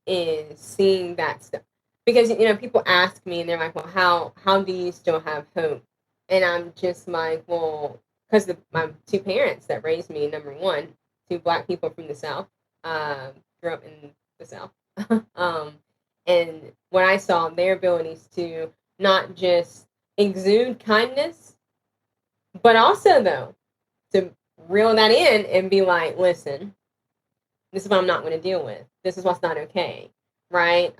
is seeing that stuff. Because, people ask me, and they're like, well, how do you still have hope? And I'm just like, well, because my two parents that raised me, number one, two Black people from the South, grew up in the South. And when I saw their abilities to not just exude kindness, but also, though, to reel that in and be like, listen, this is what I'm not going to deal with. This is what's not okay, right?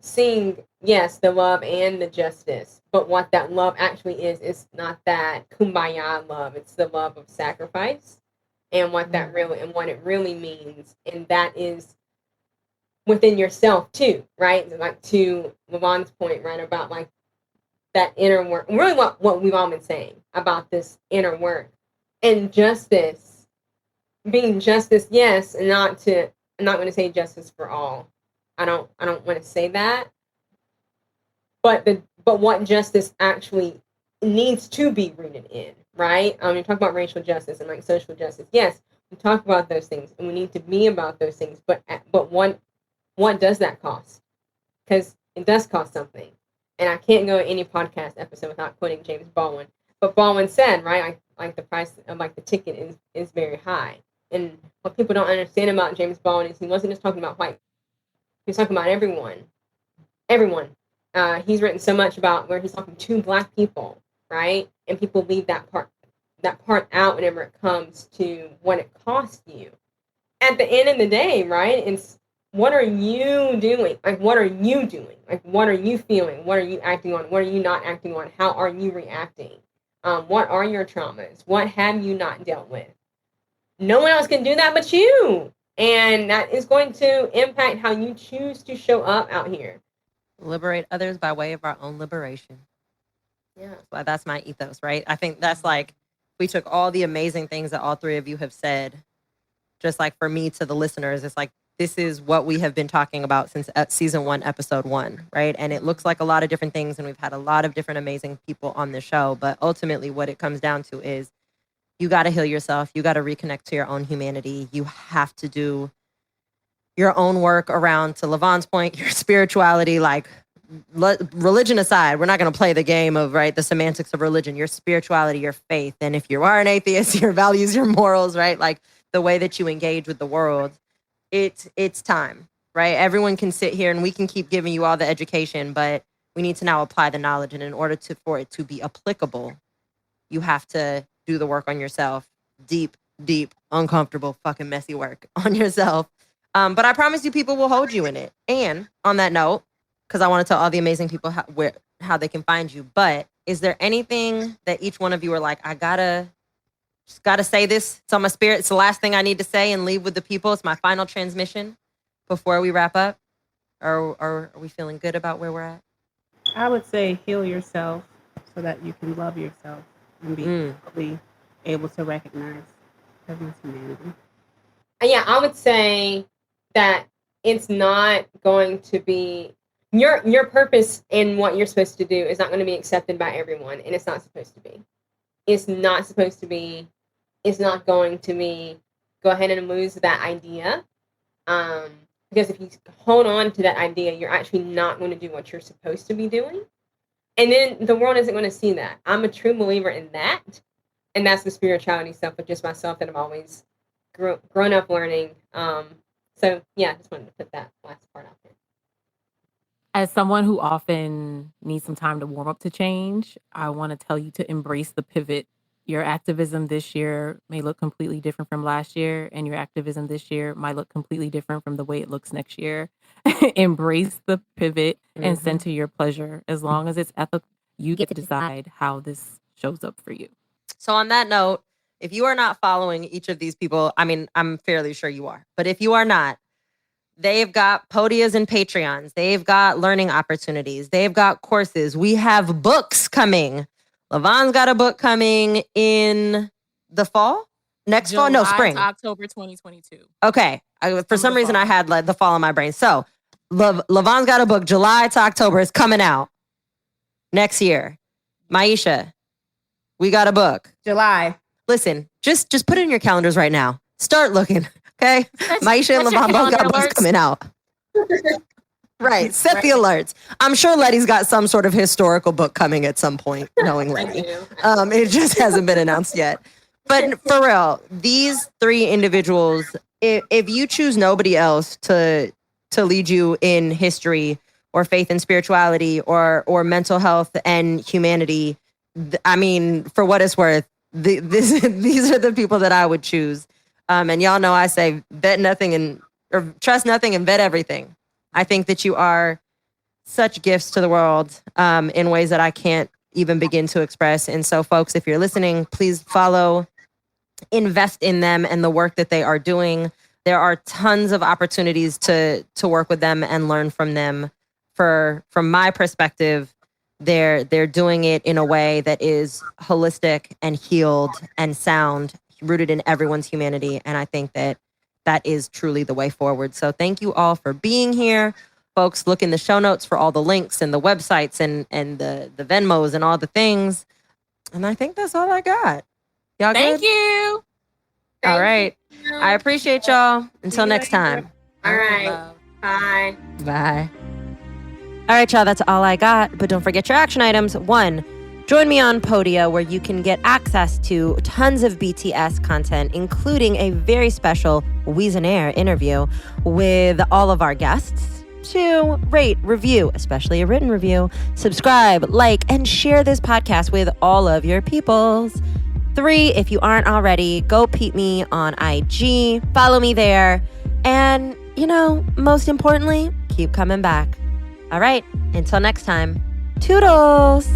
Seeing, yes, the love and the justice, but what that love actually is not that kumbaya love. It's the love of sacrifice, and what it really means, and that is within yourself too, right? Like to Lyvonne's point, right, about like that inner work. Really, what we've all been saying about this inner work and justice, being justice, yes, and I'm not going to say justice for all. I don't want to say that, but what justice actually needs to be rooted in, right? You talk about racial justice and like social justice. Yes, we talk about those things, and we need to be about those things. But what does that cost? Because it does cost something, and I can't go any podcast episode without quoting James Baldwin. But Baldwin said, right, like the price of like the ticket is very high. And what people don't understand about James Baldwin is he wasn't just talking about white. He was talking about everyone. He's written so much about where he's talking to Black people, right? And people leave that part out whenever it comes to what it costs you. At the end of the day, right? It's what are you doing? Like, what are you doing? Like, what are you feeling? What are you acting on? What are you not acting on? How are you reacting? What are your traumas? What have you not dealt with? No one else can do that but you. And that is going to impact how you choose to show up out here. Liberate others by way of our own liberation. Yeah. Well, that's my ethos, right? I think that's like, we took all the amazing things that all three of you have said, just like for me to the listeners, it's like, this is what we have been talking about since season 1, episode 1, right? And it looks like a lot of different things, and we've had a lot of different amazing people on the show, but ultimately what it comes down to is you got to heal yourself. You got to reconnect to your own humanity. You have to do your own work around, to Lyvonne's point, your spirituality. Like, religion aside, we're not going to play the game of, right, the semantics of religion, your spirituality, your faith. And if you are an atheist, your values, your morals, right? Like the way that you engage with the world, it's time, right? Everyone can sit here and we can keep giving you all the education, but we need to now apply the knowledge. And in order for it to be applicable, you have to do the work on yourself. Deep, uncomfortable, fucking messy work on yourself. But I promise you people will hold you in it. And on that note, because I want to tell all the amazing people how they can find you, but is there anything that each one of you are like, I gotta say this, it's on my spirit, it's the last thing I need to say and leave with the people, it's my final transmission before we wrap up? Or are we feeling good about where we're at? I would say heal yourself so that you can love yourself and be able to recognize everyone's humanity. Yeah, I would say that it's not going to be your purpose and what you're supposed to do is not going to be accepted by everyone, and it's not supposed to be. It's not supposed to be. It's not going to be. Go ahead and lose that idea, because if you hold on to that idea, you're actually not going to do what you're supposed to be doing, and then the world isn't going to see that. I'm a true believer in that, and that's the spirituality stuff with just myself that I've always grown up learning. So yeah, I just wanted to put that last part out there. As someone who often needs some time to warm up to change, I want to tell you to embrace the pivot. Your activism this year may look completely different from last year, and your activism this year might look completely different from the way it looks next year. Embrace the pivot and center your pleasure. As long as it's ethical, you get to decide how this shows up for you. So on that note, if you are not following each of these people, I mean, I'm fairly sure you are, but if you are not, they've got podias and Patreons. They've got learning opportunities. They've got courses. We have books coming. Lyvonne's got a book coming in the fall? Fall? No, spring. October 2022. Okay. For some reason, I had like the fall in my brain. So Lyvonne's got a book. July to October is coming out next year. Myisha, we got a book. July. Listen, just put it in your calendars right now. Start looking, okay? Myisha and Lyvonne both got books coming out. Right. Set the alerts. I'm sure Lettie's got some sort of historical book coming at some point, knowing Lettie. It just hasn't been announced yet. But for real, these three individuals, if you choose nobody else to lead you in history or faith and spirituality or mental health and humanity, I mean, for what it's worth, these are the people that I would choose. And y'all know I say bet nothing or trust nothing and bet everything. I think that you are such gifts to the world in ways that I can't even begin to express. And so, folks, if you're listening, please follow, invest in them and the work that they are doing. There are tons of opportunities to work with them and learn from them. From my perspective, they're doing it in a way that is holistic and healed and sound, rooted in everyone's humanity. And I think that is truly the way forward. So thank you all for being here. Folks, look in the show notes for all the links and the websites and the Venmos and all the things. And I think that's all I got. Y'all Thank good? you. All right. I appreciate y'all. Until next time. All right. Bye. Bye. All right, y'all, that's all I got. But don't forget your action items. 1, join me on Podia, where you can get access to tons of BTS content, including a very special Wiesnair interview with all of our guests. 2, rate, review, especially a written review, subscribe, like, and share this podcast with all of your peoples. 3, if you aren't already, go peep me on IG, follow me there, and, most importantly, keep coming back. All right, until next time, toodles!